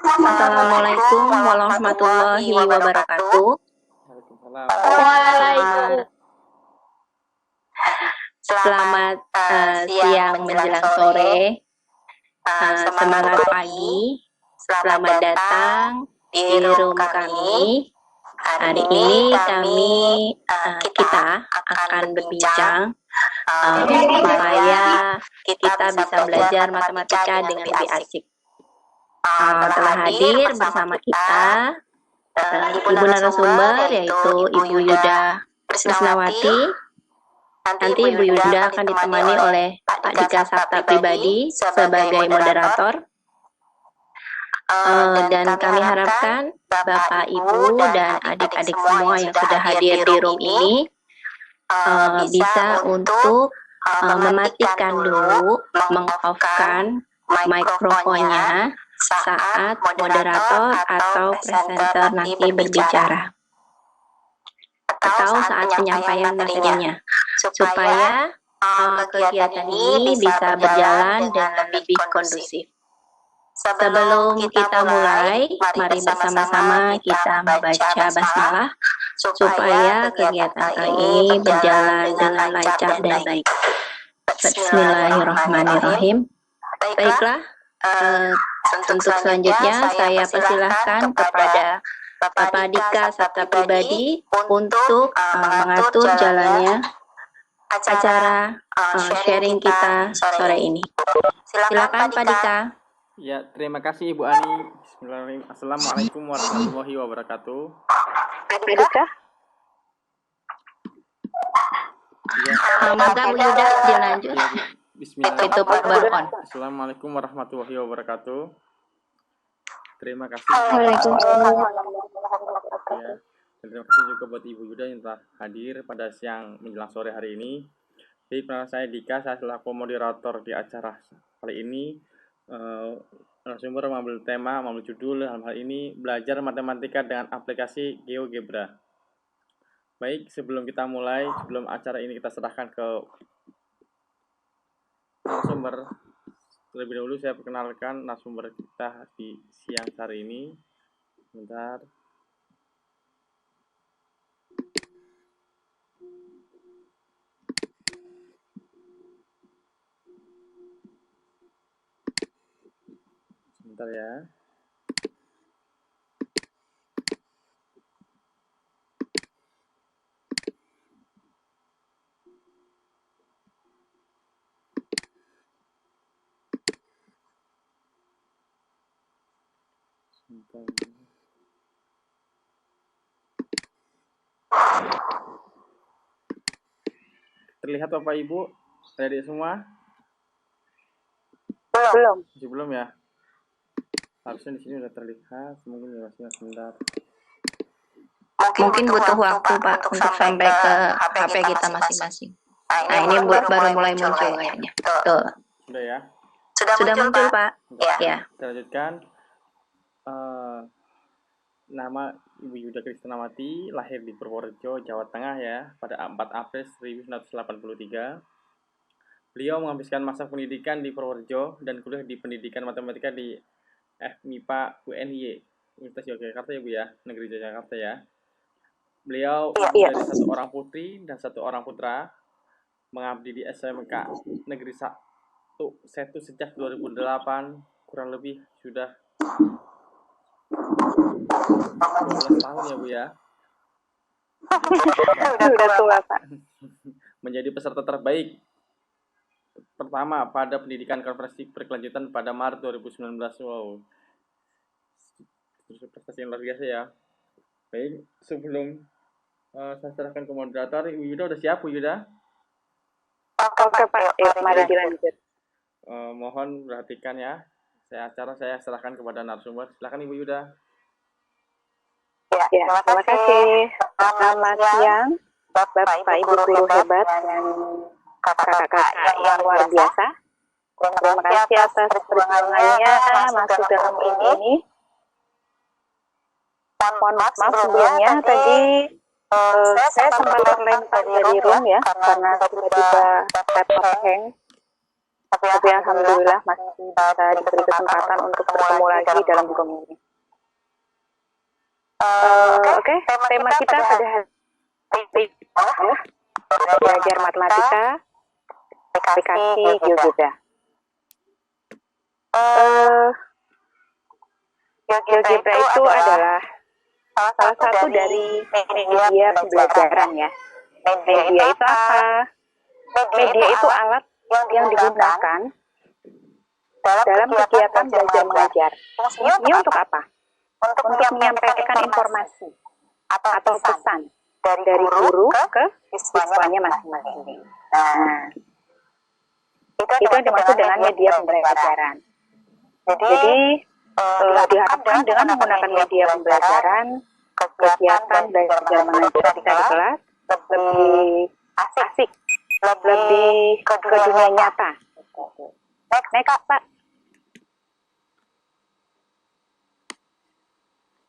Assalamualaikum warahmatullahi wabarakatuh. Waalaikumsalam. Selamat siang menjelang sore. Semangat pagi. Selamat datang di room kami. Hari ini kita akan berbincang supaya kita bisa belajar matematika dengan lebih asik. Telah hadir bersama kita Ibu narasumber, yaitu Ibu Yuda Krisnawati. Nanti Ibu Yuda akan ditemani oleh Pak Dika Sabta Pribadi sebagai moderator. Dan kami harapkan Bapak, Ibu, dan adik-adik semua yang sudah hadir di room ini bisa untuk mematikan dulu, meng-off-kan mikrofonnya saat moderator atau presenter nanti berbicara, atau saat penyampaian materinya, supaya kegiatan ini bisa berjalan dengan lebih kondusif. Sebelum kita mulai, mari bersama-sama kita membaca basmalah supaya kegiatan kali ini berjalan dengan lancar dan baik. Bismillahirrahmanirrahim. Baiklah, untuk selanjutnya saya persilahkan kepada Bapak Dika Sabta Pribadi untuk mengatur jalannya acara sharing kita sore ini. Silakan Pak Dika. Ya, terima kasih Ibu Ani. Bismillahirrahmanirrahim. Assalamualaikum warahmatullahi wabarakatuh. Pak Dika. Ya. Maka Bu Yuda dilanjut. Ya, Bismillah. Itu baru on. Assalamualaikum warahmatullahi wabarakatuh. Terima kasih. Waalaikumsalam. Ya, dan terima kasih juga buat Ibu Yuda yang telah hadir pada siang menjelang sore hari ini. Jadi, perkenalkan saya Dika, saya selaku moderator di acara kali ini. Narasumber mengambil tema, mengambil judul dalam hal ini belajar matematika dengan aplikasi GeoGebra. Baik, sebelum kita mulai, sebelum acara ini kita serahkan ke narasumber, terlebih dahulu saya perkenalkan narasumber kita di siang hari ini. Bentar. Sebentar ya. Terlihat Bapak Ibu? Ready semua? Belum. Masih belum ya? Harusnya di sini udah terlihat. Mungkin jelasnya sebentar. Mungkin butuh waktu Pak untuk sampai ke HP kita masing-masing. Nah, ini baru mulai muncul kayaknya. Tuh. Sudah ya? Sudah muncul Pak. Ya. Kita lanjutkan. Nama Ibu Yuda Krisnawati, lahir di Purworejo, Jawa Tengah ya, pada 4 April 1983. Beliau menghabiskan masa pendidikan di Purworejo dan kuliah di pendidikan matematika di FMIPA UNY, Universitas Yogyakarta ya Bu ya, Negeri Yogyakarta ya. Beliau dari satu orang putri dan satu orang putra, mengabdi di SMK Negeri 1 Setu sejak 2008, kurang lebih sudah 12 tahun ya Bu ya. Sudah tua Pak. Menjadi peserta terbaik pertama pada pendidikan konferensi berkelanjutan pada Maret 2019. Wow, prestasi yang luar biasa ya. Baik, sebelum saya serahkan ke moderator, Ibu Yuda udah siap Bu Yuda? Oke Pak, mari dilanjut. Mohon perhatikan ya. Saya serahkan kepada narasumber. Silakan Ibu Yuda. Ya, terima kasih. Selamat siang, Bapak Ibu guru hebat dan kakak-kakak yang luar biasa. Terima kasih atas perjuangannya masuk dalam ini. Mohon maaf sebelumnya tadi saya sempat terlempar dari room ya karena tiba-tiba laptop hang. Tapi alhamdulillah masih bisa diberi kesempatan untuk bertemu lagi dalam Google Meet. Oke, tema kita pada hari ini adalah belajar matematika, aplikasi GeoGebra. GeoGebra itu adalah salah satu dari media pembelajaran ya. Media itu apa? Media itu alat yang digunakan dalam kegiatan belajar mengajar. Fungsinya untuk apa? Untuk menyampaikan informasi atau pesan dari guru ke siswanya masing-masing. Nah, itu yang dimaksud dengan media pembelajaran. Jadi, diharapkan dengan menggunakan media pembelajaran, kegiatan belajar mengajar kita di kelas lebih asik, lebih ke dunia nyata. Next, Pak.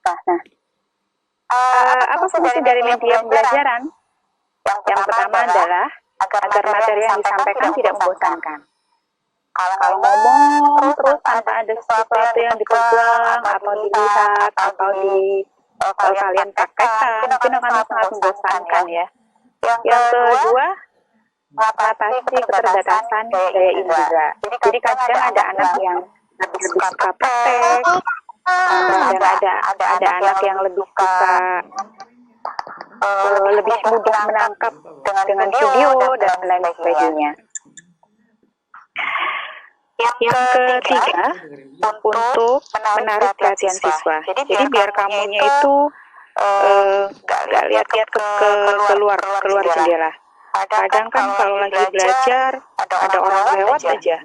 Nah, apa fungsi dari media pembelajaran? Yang pertama adalah agar materi yang disampaikan tidak membosankan. Kalau ngomong terus tanpa ada sesuatu yang dipegang atau dilihat atau kalian praktekkan, mungkin akan sangat membosankan ya. Yang kedua, mengatasi keterbatasan daya indera. Jadi kadang ada anak yang lebih suka praktek, kadang ada anak yang lebih suka lebih mudah menangkap dengan video dan lain sebagainya. Yang ketiga, untuk menarik perhatian siswa. Jadi biar kamunya itu nggak lihat-lihat ke keluar jendela. Kadang kan kalau lagi belajar ada orang lewat aja,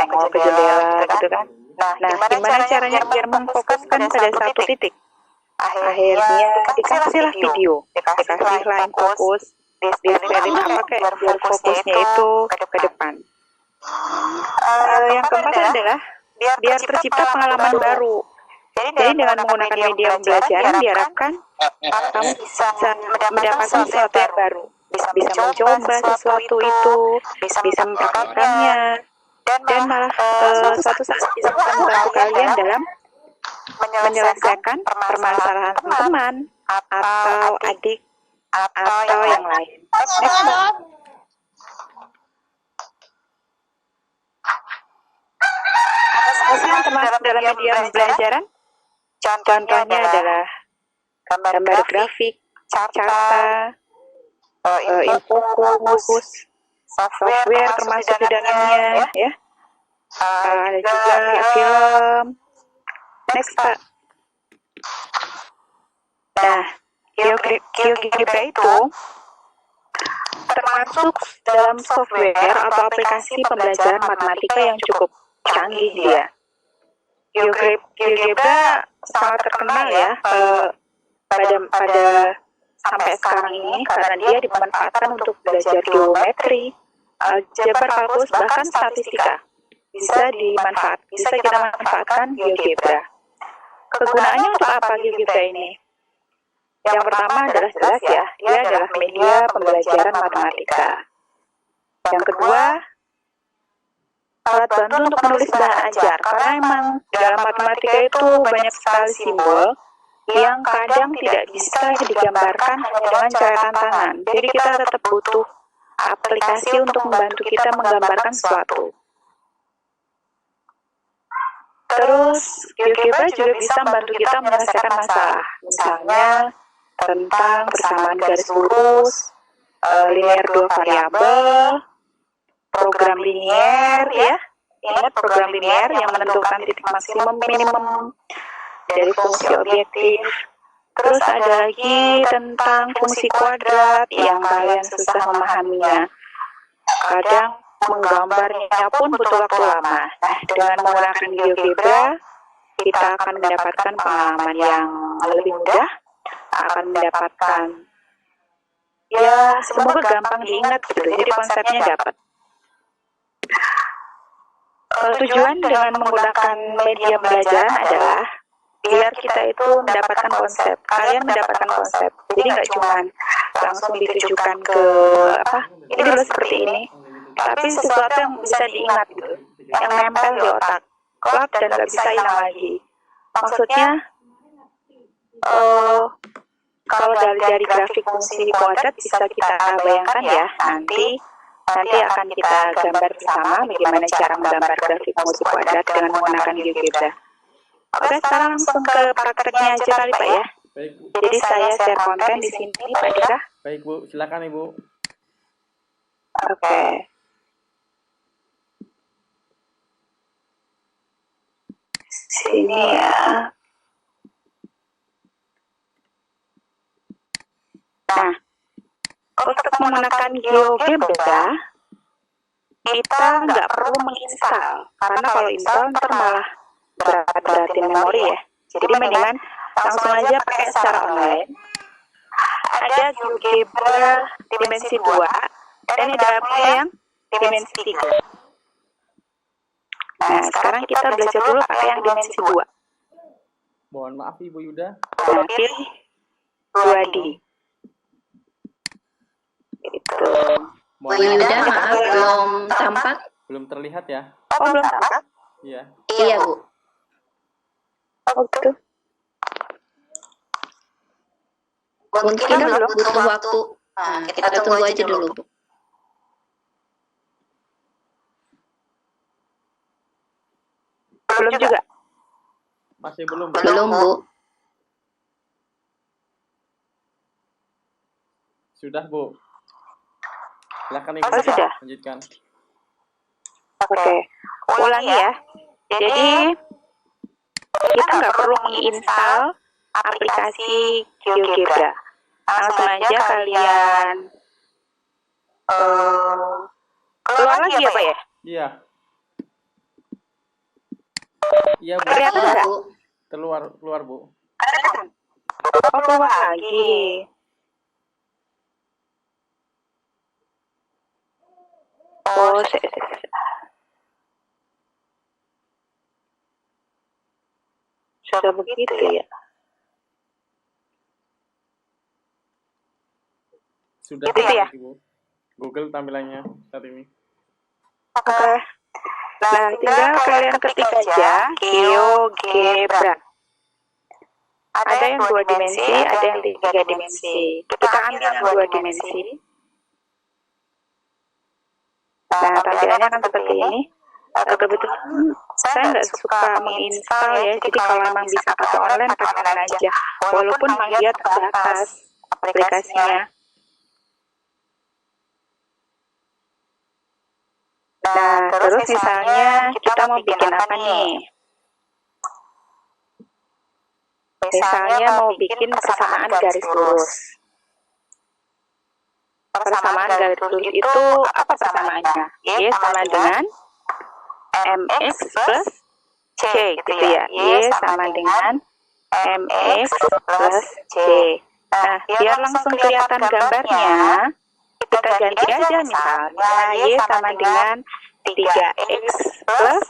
nengok ke jendela gitu kan. Nah, gimana caranya biar memfokuskan pada satu titik? Akhirnya dikasihlah video, dikasih line fokus, diajarin apa kayak biar fokusnya itu ke depan. Yang keempat adalah biar tercipta pengalaman baru. Jadi dengan menggunakan media pembelajaran diharapkan kamu bisa mendapatkan sesuatu yang baru, bisa mencoba sesuatu itu, bisa mempraktikkannya, dan malah suatu saat bisa membantu kalian dalam menyelesaikan permasalahan teman atau adik atau yang lain. Next, Mbak. Apa yang termasuk dalam media pembelajaran? Contohnya adalah gambar grafik, carta, infokus, software termasuk di dalamnya, ya. Ada juga film. Next, Pak. Nah, GeoGebra itu termasuk dalam software atau aplikasi pembelajaran matematika yang cukup canggih dia. GeoGebra sangat terkenal ya pada sampai sekarang ini karena dia dimanfaatkan untuk belajar geometri, aljabar, kalkulus, bahkan statistika. Bisa kita manfaatkan GeoGebra. Kegunaannya untuk apa GeoGebra ini? Yang pertama adalah jelas ya, dia adalah media pembelajaran matematika. Yang kedua, alat bantu untuk menulis bahan ajar, karena emang dalam matematika itu banyak sekali simbol yang kadang tidak bisa digambarkan hanya dengan coretan tangan. Jadi kita tetap butuh aplikasi untuk membantu kita menggambarkan sesuatu. Terus, GeoGebra juga bisa membantu kita menyelesaikan masalah, misalnya tentang persamaan garis lurus, linear dua variabel, program linier ya. Ingat program linier yang menentukan titik maksimum minimum dari fungsi objektif. Terus ada lagi tentang fungsi kuadrat yang kalian susah memahaminya. Kadang menggambarnya pun butuh waktu lama. Nah, dengan menggunakan GeoGebra, kita akan mendapatkan pengalaman yang lebih mudah, akan mendapatkan ya semoga gampang diingat gitu. Jadi konsepnya dapat. Tujuan dengan menggunakan media pembelajaran adalah biar kita itu mendapatkan konsep, kalian mendapatkan konsep. Jadi nggak cuma langsung ditujukan ke ini dulu seperti ini, tapi sesuatu yang bisa diingat gitu. yang nempel di otak kelak dan nggak bisa hilang lagi. Maksudnya, kalau dari grafik fungsi kuadrat bisa kita bayangkan ya, nanti akan kita gambar bersama bagaimana cara menggambar grafik fungsi kuadrat dengan menggunakan GeoGebra. Oke, sekarang langsung ke prakteknya aja kali Pak ya. Baik, Bu. Jadi saya share konten di sini Pak Dika. Baik, Bu. Silakan, Ibu. Oke. Sini ya. Nah, untuk menggunakan GeoGebra, kita nggak perlu menginstal, karena kalau install ntar malah berat-beratin memori ya. Jadi mendingan langsung aja pakai secara online. Ada GeoGebra dimensi 2, dan ada yang dimensi 3. Nah, sekarang kita belajar dulu pakai yang dimensi 2. Mohon maaf, Ibu Yuda. Nah, pilih 2D. Itu. Bu Yuda, maaf belum tampak. Belum terlihat ya? Oh, belum tampak? Iya. Iya, Bu. Oh, gitu. Mungkin butuh waktu. Nah, kita tunggu aja dulu, Bu. Belum juga. Masih belum. Belum, Bu. Sudah, Bu. Silakan, Ibu. Oh, sudah. Lanjutkan. Oke, ulangi ya. Jadi, kita nggak perlu menginstal aplikasi GeoGebra. Langsung aja kalian keluar lagi ya Pak ya? Iya. Iya, Bu. Kelihatan nggak? Bu. Keluar, Bu. Oh, keluar lagi. Oh, sudah begitu ya. Sudah, Itu ya? Ibu. Google tampilannya saat ini. Oke. Nah, tinggal kalian ketik aja GeoGebra. Ada yang 2 dimensi, ada yang 3 dimensi. Kita ambil yang 2 dimensi. Nah, tampilannya akan seperti ini. Kebetulan saya nggak suka menginstal ya, jadi kalau memang bisa pakai online, pakai online aja. Walaupun memang dia terbatas aplikasinya. Nah, terus misalnya kita mau bikin apa nih? Misalnya mau bikin persamaan garis lurus. Persamaan garis lurus itu apa persamaannya? Y sama dengan MX plus C gitu ya. Y sama dengan MX plus C. Nah, biar langsung kelihatan gambarnya, kita ganti aja misalnya Y sama dengan 3X plus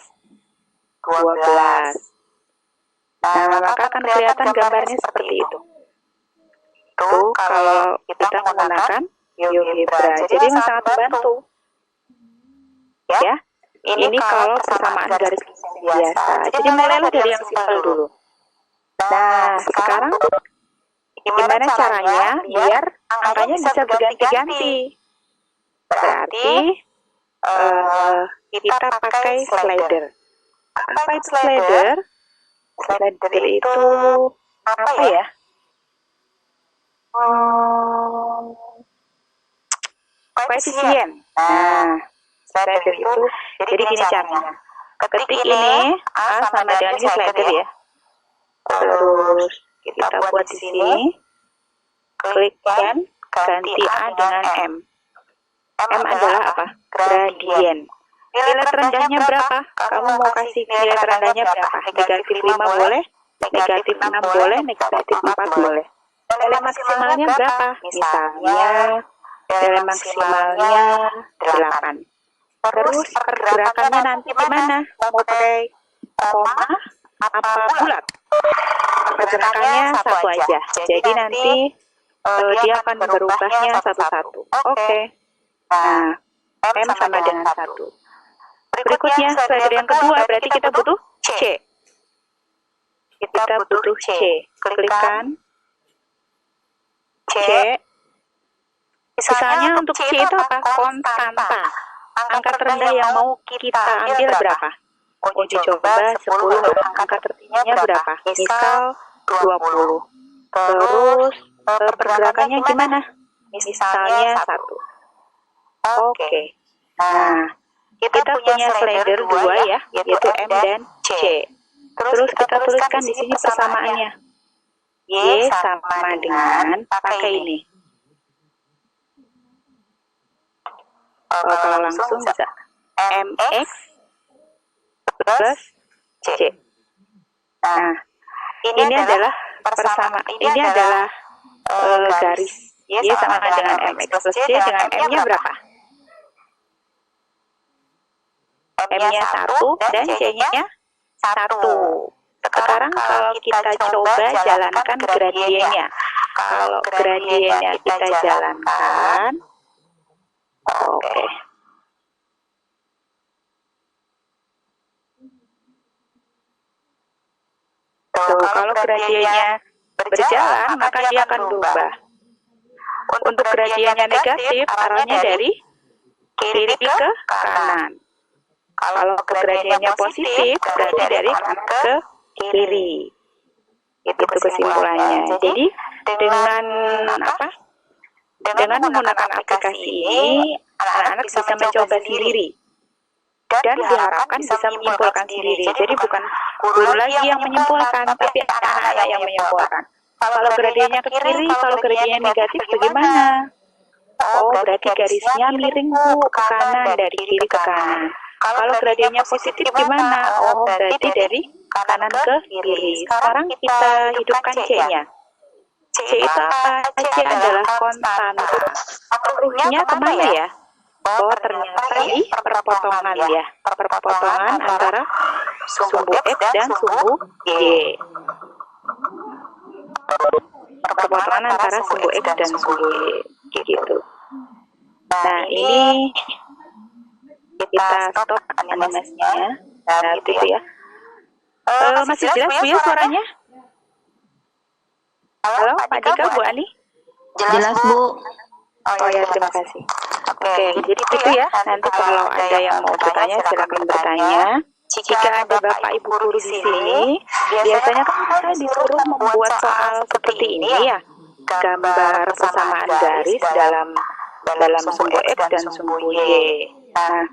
12. Nah, maka akan kelihatan gambarnya seperti itu. Tuh, kalau kita menggunakan GeoGebra. Jadi sangat membantu. Ya, ini kalau persamaan garis biasa. Jadi mulailah dari yang simpel dulu. Nah, sekarang gimana caranya biar angkanya bisa berganti-ganti? Berarti kita pakai slider. Apa itu slider? Slider itu apa ya? Koefisien. Nah, slider itu jadi gini caranya. Ketik ini A sama dengan ini slider ya. Terus kita buat di sini. Klik N, ganti A dengan M. M adalah apa? Gradien. Nilai terendahnya berapa? Kamu mau kasih nilai terendahnya berapa? Negatif 5 boleh, negatif 6 boleh, negatif 4 boleh. Nilai maksimalnya berapa? Misalnya, nilai maksimalnya 8. Terus pergerakannya nanti gimana? Mau pakai koma apa bulat? Pergerakannya satu aja. Jadi nanti dia akan berubahnya satu-satu. Oke. Nah, M sama dengan 1. Berikutnya, slider yang kedua berarti kita butuh C. Kita butuh C. Klikkan C. Misalnya untuk C itu apa? Konstanta. Angka terendah yang mau kita ambil berapa? Uji coba 10. Angka tertingginya berapa? Misal 20. Terus pergerakannya gimana? Misalnya 1. Oke. Nah, kita punya slider 2 ya, yaitu M dan C. Terus kita tuliskan di sini persamaannya. Y sama dengan, pakai ini. Kalau langsung bisa MX plus C. Nah, ini adalah ini adalah garis. Y sama dengan MX plus C dengan M-nya berapa? M-nya 1 dan C-nya 1. Sekarang kalau kita coba jalankan gradiennya. Kalau gradiennya kita jalankan, oke. Tuh, kalau gradiennya berjalan, maka dia akan berubah. Untuk gradiennya negatif, arahnya dari kiri ke kanan. Kalau gradiennya positif, berarti dari kanan ke kiri. Itu kesimpulannya. Jadi dengan apa? Dengan menggunakan aplikasi ini, anak-anak bisa mencoba sendiri dan diharapkan bisa menyimpulkan sendiri. Jadi bukan guru lagi yang menyimpulkan, tapi anak-anak yang menyimpulkan. Kalau gradiennya ke kiri, kalau gradiennya negatif bagaimana? Oh, berarti garisnya miring Bu, ke kanan, dari kiri ke kanan. Kalau gradiennya positif gimana? Oh, berarti dari kanan ke kiri. Sekarang kita hidupkan C-nya. C itu apa? C adalah konstanta. Hurufnya kemana ya? Oh, ternyata di perpotongan ya. Perpotongan antara sumbu X dan sumbu Y. Perpotongan antara sumbu X dan sumbu Y. Gitu. Nah, ini kita stop animasinya. Nah, gitu ya. Masih jelas Bu ya suaranya? Halo, Pak Dika, Bu Ani? Jelas, Bu. Oh ya, terima kasih. Oke, jadi itu ya. Nanti kalau ada yang mau bertanya, silakan bertanya. Jika ada Bapak Ibu guru di sini, biasanya kan kita disuruh membuat soal seperti ini ya. Gambar persamaan garis dalam sumbu X dan sumbu Y. Nah,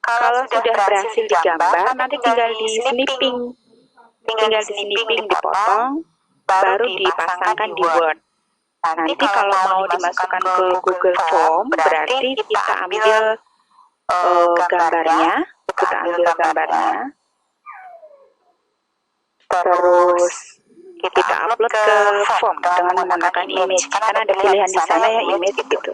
kalau sudah berhasil digambar, nanti tinggal di snipping, dipotong, baru dipasangkan di Word. Nanti kalau mau dimasukkan ke Google Form, berarti kita ambil gambarnya, terus kita upload ke form dengan menggunakan image. Karena ada pilihan di sana ya, image gitu.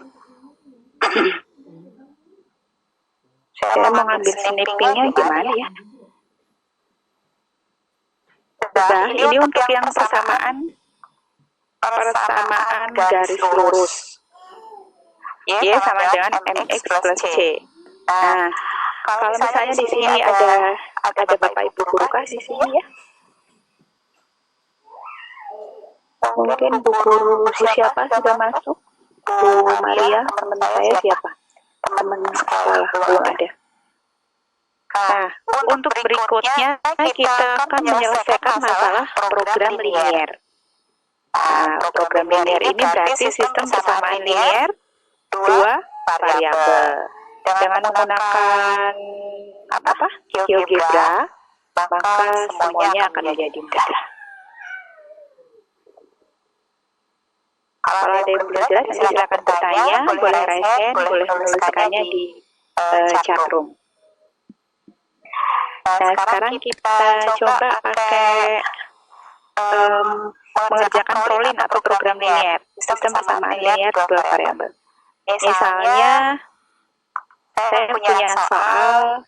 Saya mau ngambil snippingnya gimana ya? Nah, ini untuk yang persamaan garis lurus. Y sama dengan MX plus C. Nah, kalau misalnya di sini ada Bapak Ibu guru kasih sini ya. Mungkin Bu guru siapa sudah masuk? Bu Maria, teman saya siapa? Teman sekolah belum ada. Nah, untuk berikutnya kita akan menyelesaikan masalah program linier. Nah, program linier ini berarti sistem persamaan linier dua variabel. Dengan menggunakan GeoGebra, maka semuanya akan menjadi mudah. Kalau ada yang belum jelas, nanti silakan bertanya, boleh raise hand, boleh menuliskannya di chat room. Nah, sekarang kita coba pakai mengerjakan prolin atau program linier, sistem persamaan linier dua variabel. Misalnya, saya punya soal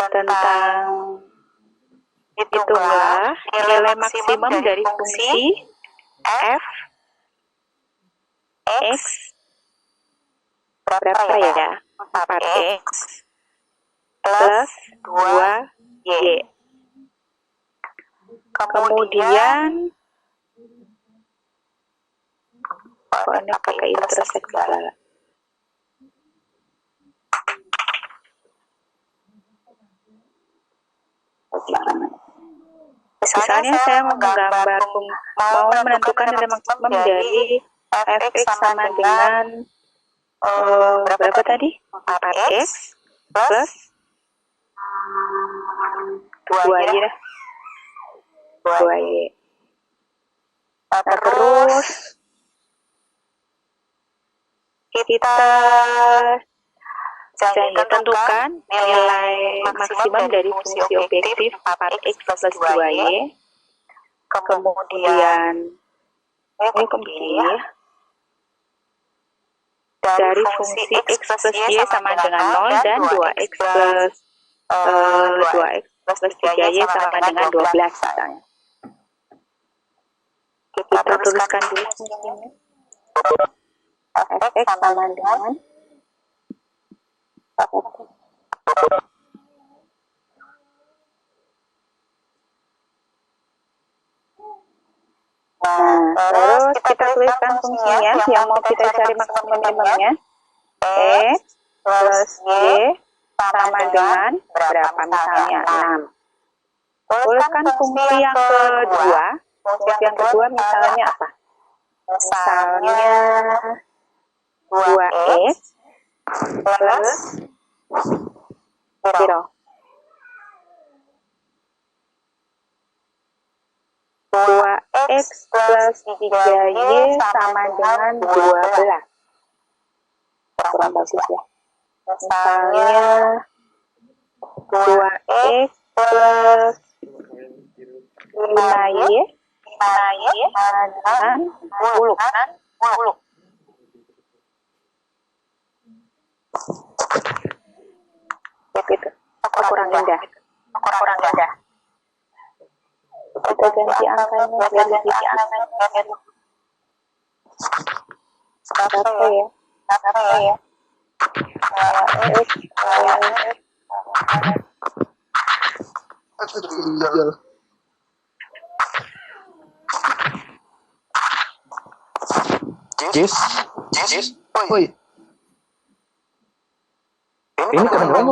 tentang hitunglah nilai maksimum dari fungsi f X berapa ya? 4X plus 2Y. Kemudian kok ini pakai intersect segala. Misalnya saya mau menggambar, mau menentukan nilai maksimum dari fx sama dengan berapa tadi? 4x plus 2y dah. 2y. Nah, terus kita tentukan nilai maksimum dari fungsi objektif 4x plus 2y. Kemudian dari fungsi x plus y sama dengan 0 dan 2x plus 3y sama dengan 12 misalnya. Kita tuliskan dulu fungsinya. Fx sama dengan terus kita tuliskan fungsinya yang mau kita cari maksimum minimumnya. X plus Y sama dengan berapa misalnya 6. Tuliskan fungsi yang kedua. Fungsi yang kedua misalnya apa? Misalnya 2x plus 0. 2x plus 3y sama dengan 12. Kurang bagus ya. Misalnya 2x plus 5y dengan 10. Gitu. Kurang indah. Kita ganti angkanya dari sisi angkanya. Berapa ya? Jis, woi. Ini kedengeran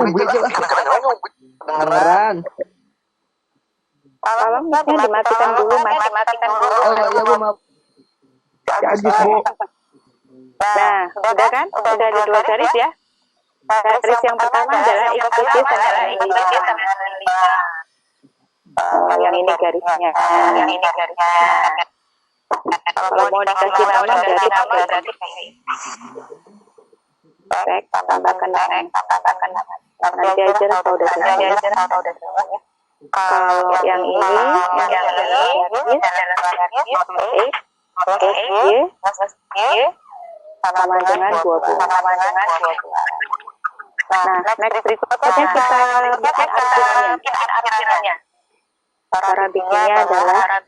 kedengeran. Tolong mic-nya dimatikan dulu, Mas. Oh iya Bu, maaf. Ya Jis Bu. Nah, udah kan? Udah di dua garis ya. Garis yang pertama adalah x plus y sama dengan 5. Yang ini garisnya. Kalau mau dikasih nama berarti X tambahkan nama. Nanti aja kalau udah selesai. Kalau yang ini X, Y sama dengan 20. Nah, next berikutnya kita bikin artirannya. Cara bikinnya adalah X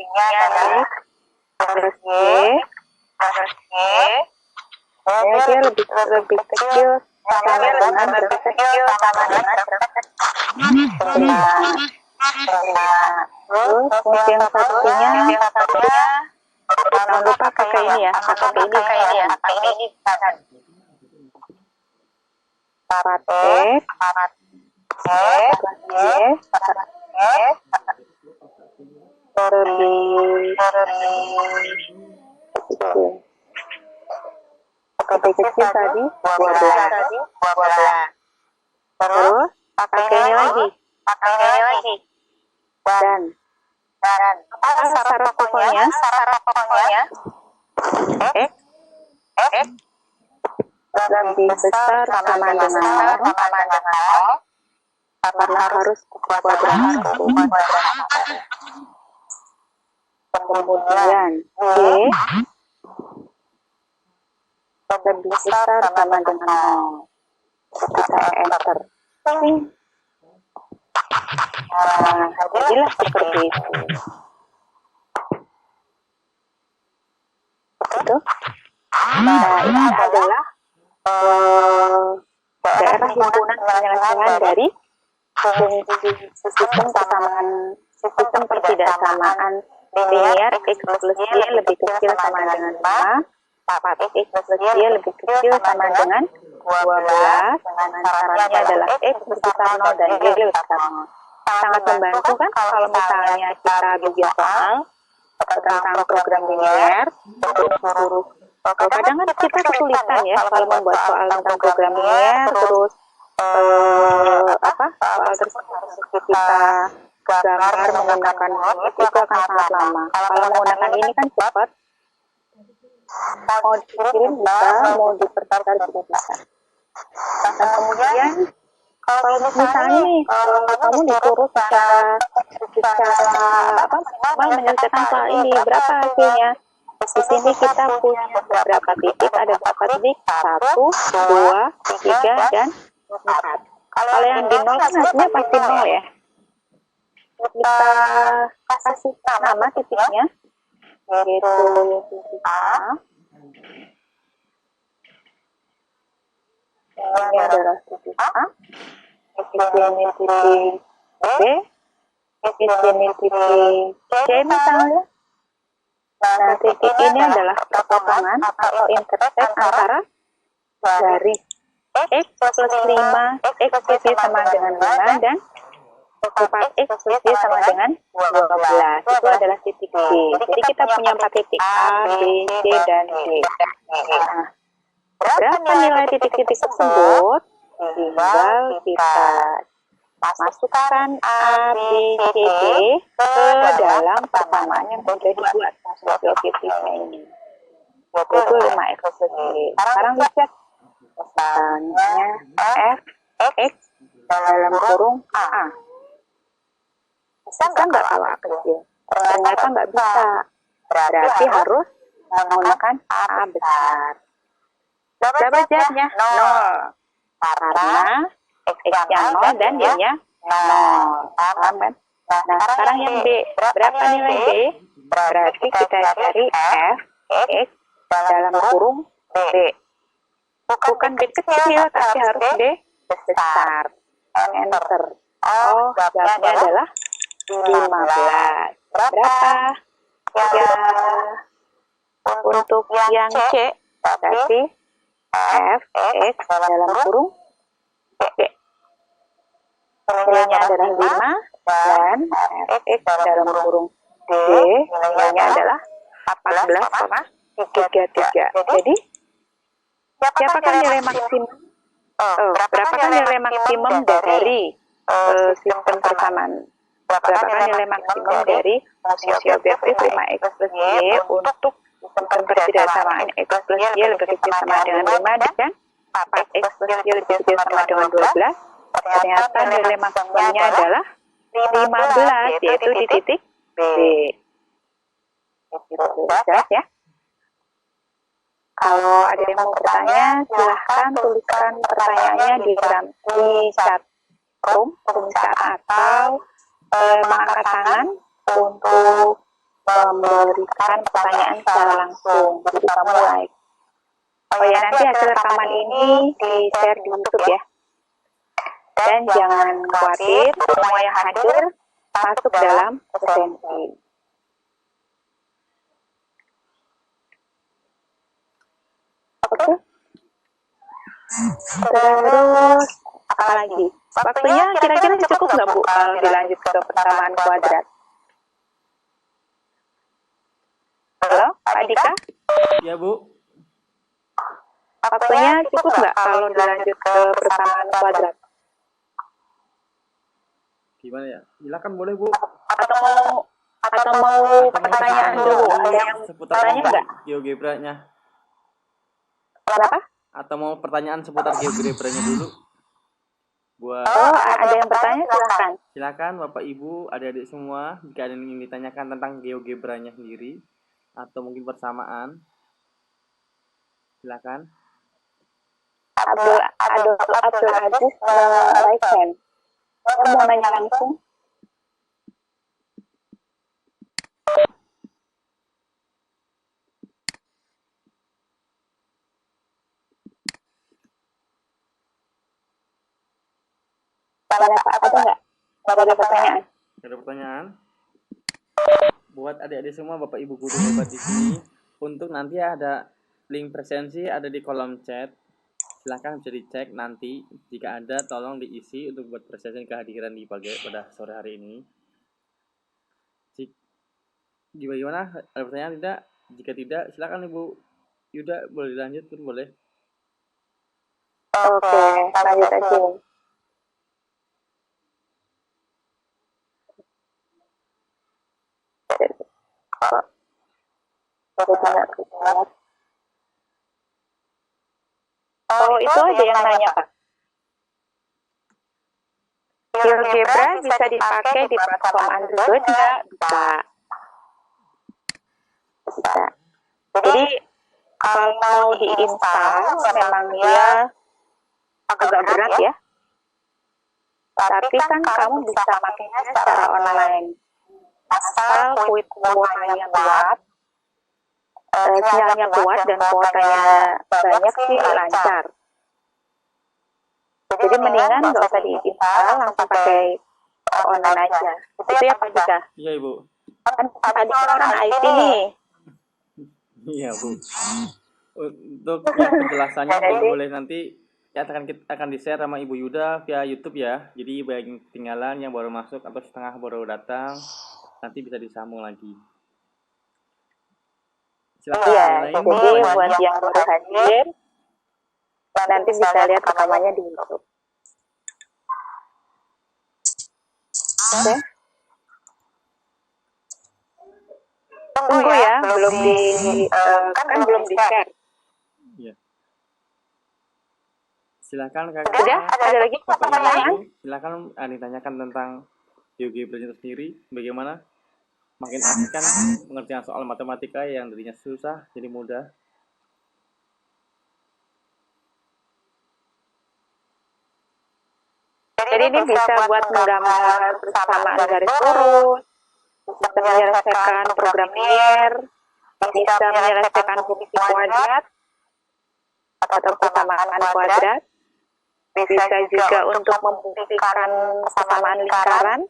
plus Y, dia lebih kecil sama dengan berapa? Terus fungsi yang satunya jangan lupa pakai ini ya, pakai ini 4x lebih kecil tadi 12. Terus pakai ini lagi dan syarat pokoknya X lebih besar sama dengan 0 karena harus kuadrat. Kemudian Y lebih besar sama dengan 0. Kita enter. Nah, jadilah seperti itu. Nah, ini adalah daerah himpunan penyelesaian dari fungsi sistem persamaan sistem pertidaksamaan linear X plus Y lebih kecil sama dengan 5, 4X plus Y lebih kecil sama dengan 12, dengan syaratnya adalah X besar 0 dan Y besar 0. Sangat membantu kan kalau misalnya kita bikin soal tentang program linear, terus kadang kan kita kesulitan ya kalau membuat soal tentang program linear, terus soal tersebut harus kita gambar menggunakan Word, itu akan sangat lama. Kalau menggunakan ini kan cepat, mau dikirim bisa, mau diperbentar juga bisa. Dan kemudian kalau misalnya nih kamu disuruh secara minimal menyelesaikan soal ini, berapa hasilnya? Di sini kita punya beberapa titik, ada berapa titik? 1, 2, 3, dan 4. Kalau yang di 0 kan hasilnya pasti 0 ya. Kita kasih nama titiknya, yaitu titik A. Ini adalah titik A. Di sini titik B. Di sini titik C misalnya. Nah, titik ini adalah perpotongan atau intersek antara garis X plus 5, X plus Y sama dengan 5, dan 4X plus Y sama dengan 12. Itu adalah titik D. Jadi kita punya 4 titik A, B, C, dan D. Nah, berapa nilai titik-titik tersebut? Tinggal kita masukkan A, B, C, D ke dalam persamaan yang sudah dibuat fungsi objektifnya ini, yaitu 5X plus Y. Sekarang lihat misalnya F, X dalam kurung A. Bisa nggak kalau A kecil? Ternyata nggak bisa. Berarti harus menggunakan A besar. Berapa jawabnya? 0. Karena X-nya 0 dan Y-nya 0. Paham kan? Nah, sekarang yang B. Berapa nilai B? Berarti kita cari F, X dalam kurung B. Bukan B kecil, tapi harus B besar. Enter. Oh, jawabnya adalah 15. Berapa? Ya, untuk yang C, berarti F, X dalam kurung B. Nilainya adalah 5, dan F, X dalam kurung D, nilainya adalah 14,33. Jadi, berapakah nilai maksimum? Berapakah nilai maksimum dari sistem persamaan? Berapakah nilai maksimum dari fungsi objektif 5X plus Y untuk sistem pertidaksamaan X plus Y lebih kecil sama dengan 5 dan 4X plus Y lebih kecil sama dengan 12? Ternyata nilai maksimumnya adalah 15, yaitu di titik B. Jelas ya? Kalau ada yang mau bertanya, silahkan tuliskan pertanyaannya di chat room atau mengangkat tangan untuk memberikan pertanyaan secara langsung. Jadi kamu like. Oh ya, nanti hasil rekaman ini di-share di YouTube ya. Dan jangan khawatir, semua yang hadir masuk dalam presensi. Oke. Terus apa lagi? Waktunya kira-kira cukup nggak Bu kalau dilanjut ke persamaan kuadrat? Halo, Pak Dika? Ya, Bu. Waktunya cukup nggak kalau dilanjut ke persamaan kuadrat? Gimana ya? Silakan boleh, Bu. Atau mau pertanyaan dulu? Ada yang seputar tanya nggak? GeoGebra-nya. Kenapa? Atau mau pertanyaan seputar GeoGebra-nya dulu? Buat Ada yang bertanya, silahkan. silakan Bapak Ibu, adik-adik semua, jika ada yang ingin ditanyakan tentang GeoGebra-nya sendiri atau mungkin persamaan, silakan. Abdul Aziz raise hand. Saya mau nanya langsung. Ada nggak? Ada pertanyaan? Ada pertanyaan? Buat adik-adik semua, Bapak Ibu guru hebat di sini, untuk nanti ada link presensi ada di kolom chat. Silahkan bisa dicek nanti. Jika ada, tolong diisi untuk buat presensi kehadiran di pada sore hari ini. Gimana? Ada pertanyaan tidak? Jika tidak, silakan Ibu Yuda, boleh dilanjut pun boleh. Oke, lanjut aja. Oh, itu aja yang nanya, Pak. GeoGebra bisa dipakai di platform Android nggak? Bisa. Bisa. Jadi, kalau mau diinstal, memang dia agak berat ya. Tapi kan kamu bisa pakainya secara online. Asal kuotanya kuat, sinyalnya kuat dan kuotanya banyak sih lancar. Jadi mendingan nggak usah diinstal, langsung pakai online aja. Itu ya Pak Jika? Iya Ibu. Kan tadi orang IT nih. Iya Bu. Untuk yang penjelasannya boleh nanti ya akan di-share sama Ibu Yuda via YouTube ya. Jadi bagi yang ketinggalan yang baru masuk atau setengah baru datang, nanti bisa disambung lagi. Silakan. Iya, jadi buat yang baru hadir, nanti bisa lihat rekamannya di YouTube. Oke. Tunggu ya, belum belum di-share. Iya. Silakan Kakak. Sudah, ada lagi pertanyaan? Silakan ditanyakan tentang GeoGebra itu sendiri, bagaimana makin asik kan pengertian soal matematika yang tadinya susah jadi mudah. Jadi ini bisa buat menggambar persamaan garis lurus, bisa menyelesaikan program linear, bisa menyelesaikan fungsi kuadrat atau persamaan kuadrat, bisa juga untuk membuktikan persamaan lingkaran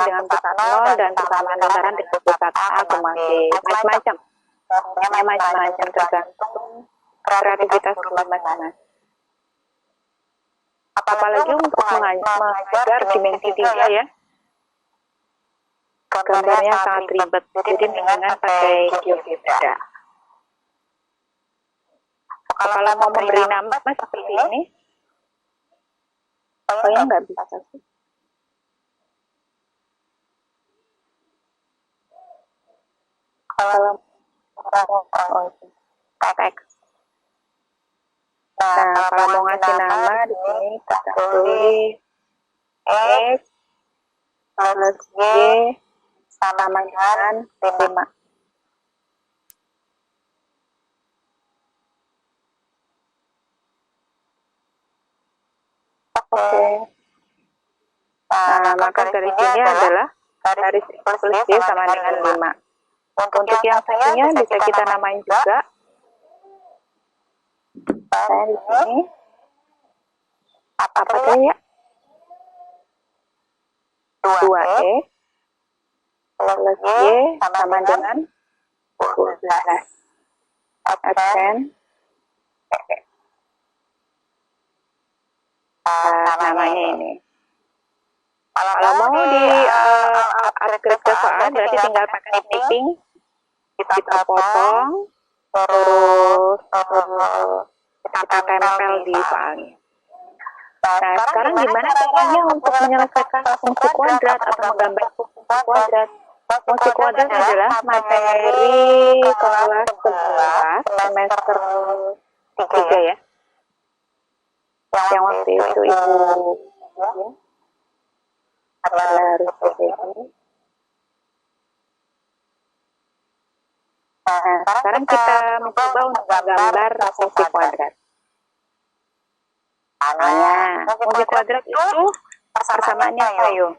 dengan pusat 0 dan persamaan lingkaran dengan pusat A, macam-macam. Macam-macam tergantung kreativitas guru masing-masing. Apalagi untuk mengajar dimensi 3 ya. Gambarnya sangat ribet, jadi mendingan pakai GeoGebra. Kalau mau memberi nama seperti ini, kayaknya nggak bisa sih. Kalau teks. Nah, kalau mau ngasih nama di sini kita tulis X plus Y sama dengan 5. Oke. Nah, maka garis ini adalah garis X plus Y sama dengan 5. Untuk yang satunya bisa kita namain juga. Nah, di sini apa tuh ya? 2E plus Y sama dengan 12. Absen. Namanya ini. Kalau mau di upgrade ke soal berarti tinggal pakai snipping, kita potong, terus kita tempel di soalnya. Nah, sekarang gimana caranya untuk menyelesaikan fungsi kuadrat atau menggambar fungsi kuadrat? Fungsi kuadrat adalah materi kelas 11 semester 3 ya. Yang waktu itu Ibu harus PPI. Nah, sekarang kita mencoba untuk menggambar fungsi kuadrat. Nah, fungsi kuadrat itu persamaannya apa yuk?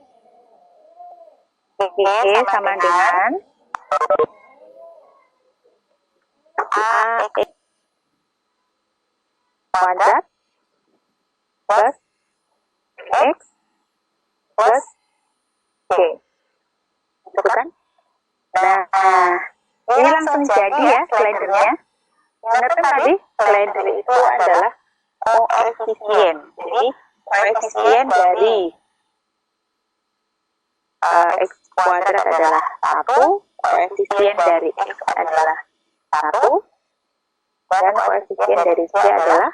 Y sama dengan AX kuadrat plus plus C. Itu kan? Nah, ini langsung jadi ya slidernya. Ingat kan tadi slider itu adalah koefisien. Jadi koefisien dari X kuadrat adalah 1, koefisien dari X adalah 1, dan koefisien dari C adalah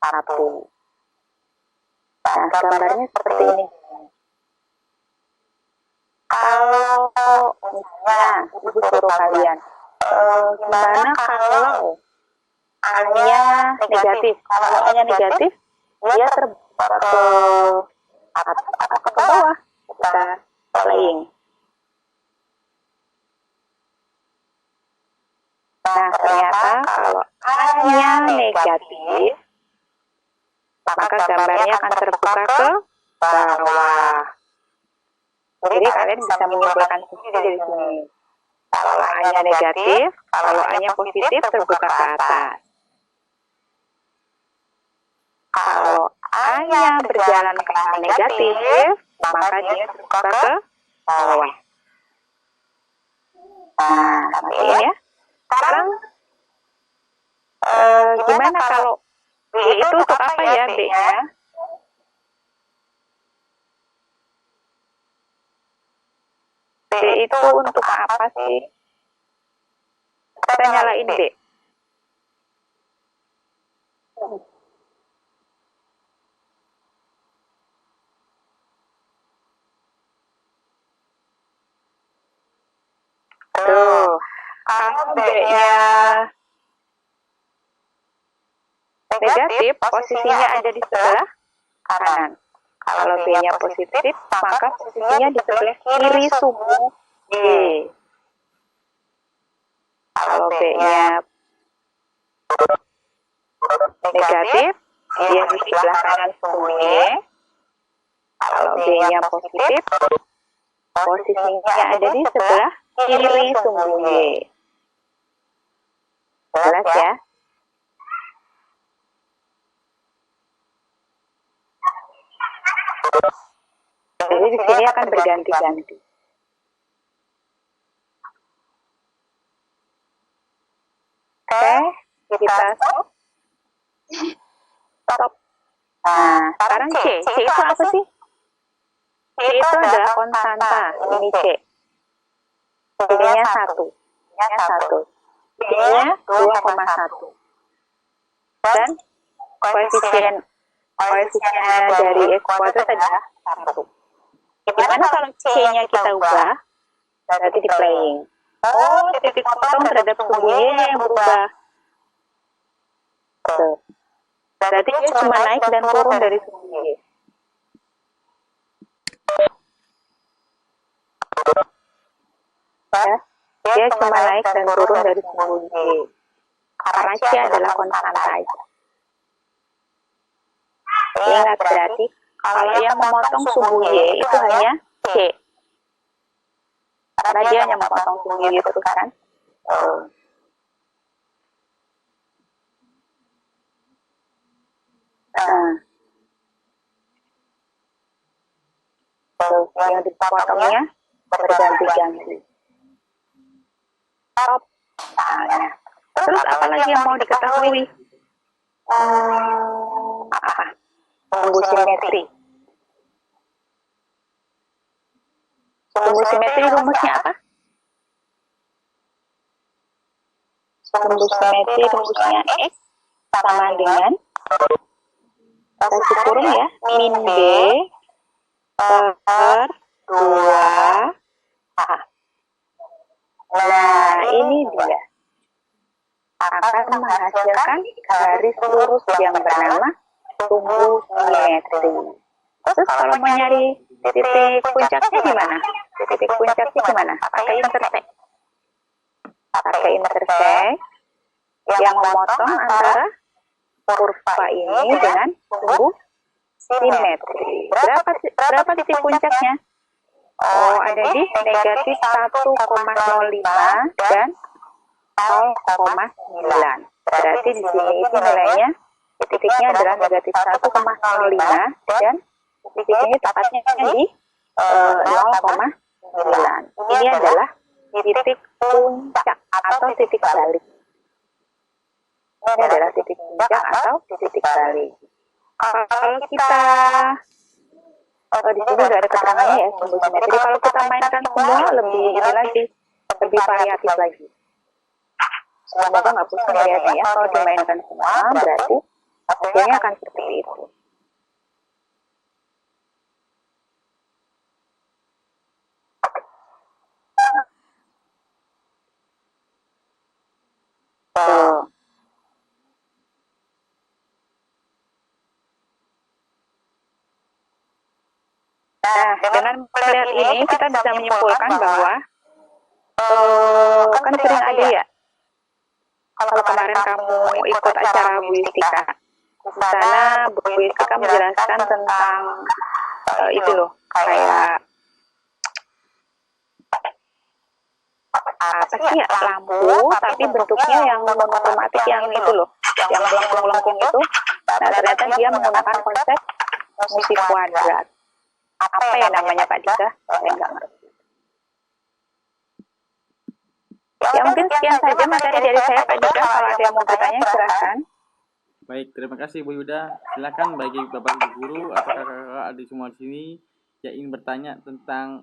1. Nah, gambarnya seperti ini. Kalau misalnya ibu suruh kalian, gimana kalau A-nya negatif? Kalau A-nya negatif, dia terbuka ke atas atau ke bawah. Kita playing. Nah, ternyata kalau A-nya negatif, maka gambarnya akan terbuka ke bawah. Jadi kalian bisa menyimpulkan sendiri dari sini. Kalau A-nya negatif, kalau A-nya positif terbuka ke atas. Kalau A-nya berjalan ke arah negatif, maka dia terbuka ke bawah. Nah, matiin ya. Sekarang gimana kalau B itu untuk apa ya B-nya? B itu untuk apa sih? Kita nyalain B. Tuh, kalau B-nya negatif, posisinya ada di sebelah kanan. Kalau B-nya positif, maka posisinya di sebelah kiri sumbu B. Kalau B-nya negatif, dia di sebelah kanan sumbu Y. Kalau B-nya positif, posisinya ada di sebelah kiri sumbu Y. Jelas ya? Jadi di sini akan berganti-ganti. Oke, kita stop. Nah, sekarang C. C itu apa sih? C itu adalah konstanta. Ini C. C-nya 1. B-nya 2,1. Dan koefisien dari X kuadrat adalah 1. Gimana kalau C-nya kita ubah? Berarti di playing. Oh, titik potong terhadap sumbu Y yang berubah. Berarti dia cuma naik dan turun dari sumbu Y. Ya, dia cuma naik dan turun dari sumbu Y. Karena C adalah konstanta aja. Ingat berarti kalau yang memotong sumbu Y itu hanya C. Karena dia hanya memotong sumbu Y terus kan. Yang dipotongnya berganti-ganti. Stop. Nah, terus apa lagi yang mau diketahui? Apa? Sumbu simetri. Sumbu simetri rumusnya apa? Sumbu simetri rumusnya X sama dengan kasih kurung ya, min B per 2A. Nah, ini dia. Akan menghasilkan garis lurus yang bernama sumbu simetri. Terus kalau mau nyari titik puncaknya gimana? Titik puncaknya gimana? Pakai intersek. Pakai intersek yang memotong antara kurva ini dengan sumbu simetri. Berapa titik puncaknya? Oh, ada di negatif 1,05 dan 0,9. Berarti di sini itu nilainya titiknya adalah negatif 1,05 dan Titik ini tepatnya di 0,9. Ini adalah titik puncak atau titik balik. Ini adalah titik puncak atau titik balik. Kalau kita di sini udah ada keterangannya ya, simbol simetri. Kalau kita mainkan semua lebih ini lagi, lebih variatif lagi. Semoga nggak pusing lihatnya ya. Kalau dimainkan semua berarti hasilnya akan seperti itu. Tuh. Nah, dengan melihat ini kita bisa menyimpulkan bahwa kan sering ada ya, kalau kemarin kamu ikut acara Bu Yustika, di sana Bu Yustika menjelaskan tentang itu loh, kayak apa sih ya, lampu tapi bentuknya yang monochromatik yang itu loh, yang melengkung-melengkung itu. Nah, ternyata dia menggunakan konsep musik kuadrat. Apa ya namanya Pak Dika? Saya nggak ngerti. Ya mungkin sekian saja materi dari saya Pak Dika. Kalau ada yang mau bertanya silahkan. Baik, terima kasih Bu Yuda. Silakan bagi Bapak Ibu guru atau kakak-kakak adik semua di sini yang ingin bertanya tentang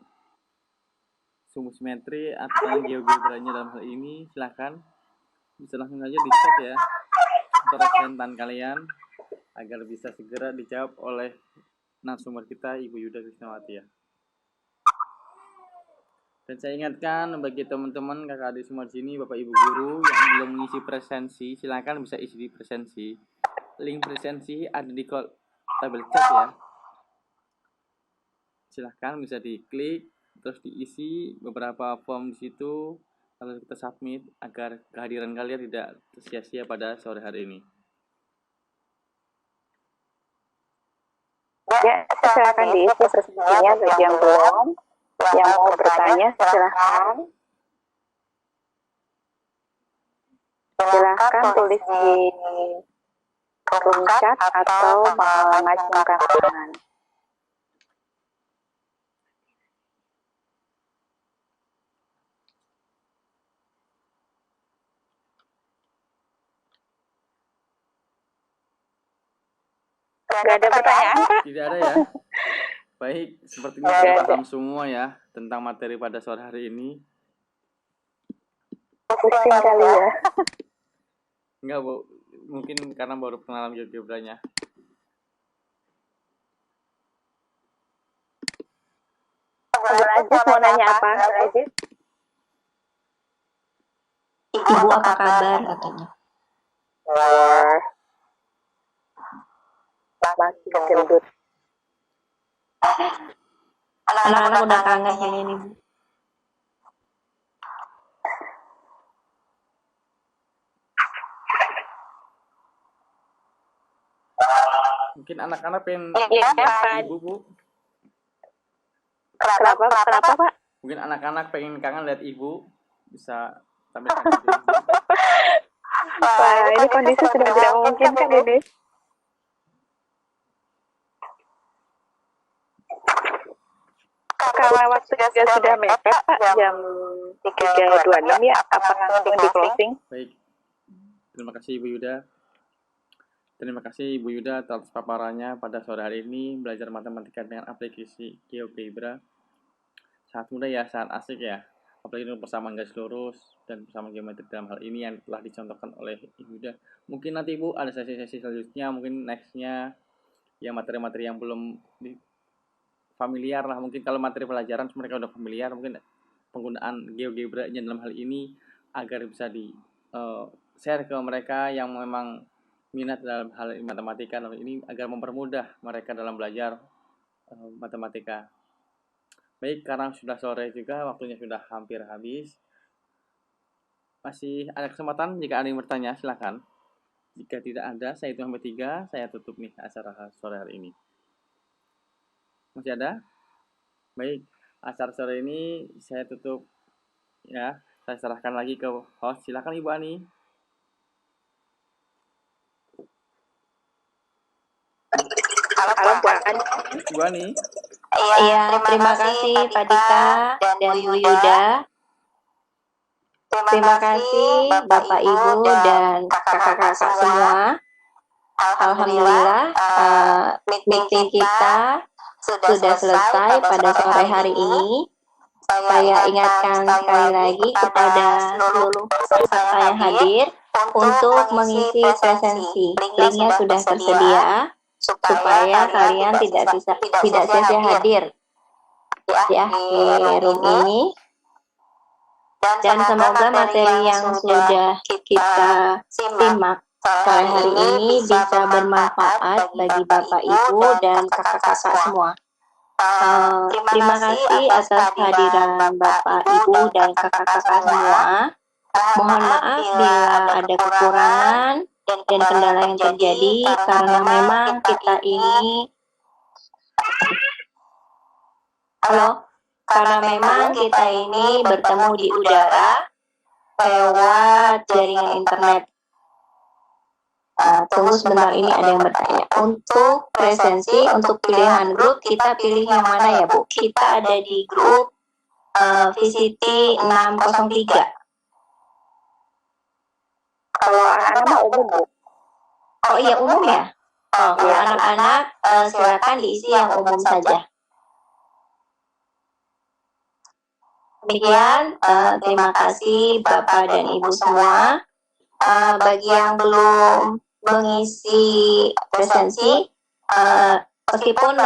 sumbu simetri atau geogebranya dalam hal ini, silakan bisa langsung saja di chat ya representan kalian agar bisa segera dijawab oleh narasumber kita Ibu Yuda Krisnawati ya. Dan saya ingatkan bagi teman-teman kakak adik semua di sini, Bapak Ibu guru yang belum mengisi presensi, silakan bisa isi di presensi. Link presensi ada di tabel chat ya. Silahkan bisa diklik, terus diisi beberapa form di situ, lalu kita submit agar kehadiran kalian tidak sia-sia pada sore hari ini. Ya, silakan diisi presensinya bagi yang belum. Yang mau bertanya silahkan. Silahkan tulis di room chat atau mengacungkan tangan. Gak ada pertanyaan, Pak? Tidak ada ya? Baik, sepertinya sudah paham semua ya tentang materi pada sore hari ini. Pusing kali ya. Enggak, Bu. Mungkin karena baru pengenalan geogebranya. Ajis mau nanya apa? Ajis? Ibu apa kabar katanya? Masih gendut. Anak-anak udah kangen kayaknya nih Bu. Mungkin anak-anak pengen Iya, Pak. ibu, Bu. Kenapa, Pak? Mungkin anak-anak pengen kangen lihat ibu, bisa sampai Wah, ini kondisi sudah tidak mungkin kan ini. Karena waktu juga sudah mepet Pak, jam 3.26 ya, apa langsung di closing? Baik, terima kasih Ibu Yuda. Terima kasih Ibu Yuda atas paparannya pada sore hari ini belajar matematika dengan aplikasi GeoGebra. Sangat mudah ya, sangat asik ya. Apalagi untuk persamaan garis lurus dan persamaan geometri dalam hal ini yang telah dicontohkan oleh Ibu Yuda. Mungkin nanti Ibu ada sesi-sesi selanjutnya, mungkin nextnya yang materi-materi yang belum familiar lah. Mungkin kalau materi pelajaran mereka udah familiar, mungkin penggunaan GeoGebra-nya dalam hal ini agar bisa di share ke mereka yang memang minat dalam hal matematika dalam ini agar mempermudah mereka dalam belajar matematika. Baik, karena sudah sore juga, waktunya sudah hampir habis. Masih ada kesempatan jika ada yang bertanya, silakan. Jika tidak ada, saya hitung sampai 3, saya tutup nih acara sore hari ini. Masih ada? Baik, acara sore ini saya tutup ya. Saya serahkan lagi ke host. Silakan Ibu Ani. Halo Pak. Bu Ani. Iya, terima kasih Pak Dika dan Bu Yuda. Terima kasih Bapak Ibu dan kakak-kakak semua. Alhamdulillah, meeting kita sudah selesai pada sore hari ini. Saya ingatkan sekali lagi kepada seluruh peserta yang hadir untuk mengisi presensi. Linknya sudah tersedia supaya kalian tidak sia-sia hadir di akhir room ini. Dan semoga materi yang sudah kita simak sore hari ini bisa bermanfaat bagi Bapak Ibu dan kakak-kakak semua. Terima kasih atas kehadiran Bapak Ibu dan kakak-kakak semua. Mohon maaf bila ada kekurangan dan kendala yang terjadi karena memang kita ini karena memang kita ini bertemu di udara lewat jaringan internet. Tunggu sebentar, ini ada yang bertanya. Untuk presensi, untuk pilihan grup, kita pilih yang mana ya Bu? Kita ada di grup VCT 603. Kalau anak-anak mah umum, Bu. Oh iya, umum ya? Oh, kalau anak-anak silakan diisi yang umum saja. Demikian, terima kasih Bapak dan Ibu semua. Bagi yang belum mengisi presensi, meskipun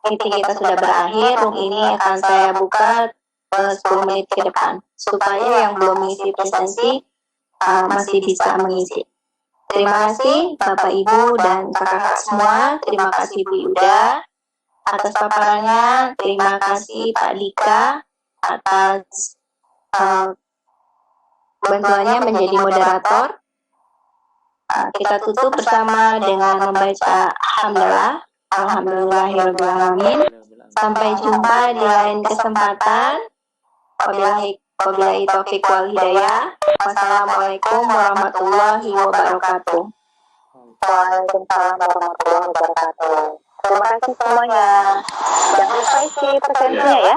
meeting kita sudah berakhir, room ini akan saya buka 10 menit ke depan, supaya yang belum mengisi presensi masih bisa mengisi. Terima kasih Bapak Ibu dan kakak-kakak semua. Terima kasih Bu Yuda atas paparannya. Terima kasih Pak Dika atas bantuannya menjadi moderator. Kita tutup bersama dengan membaca Alhamdulillah. Alhamdulillahirrahmanirrahim. Sampai jumpa di lain kesempatan. Wabillahi taufiq wal hidayah. Wassalamualaikum warahmatullahi wabarakatuh. Waalaikumsalam warahmatullahi wabarakatuh. Terima kasih semuanya. Jangan lupa isi presensinya ya.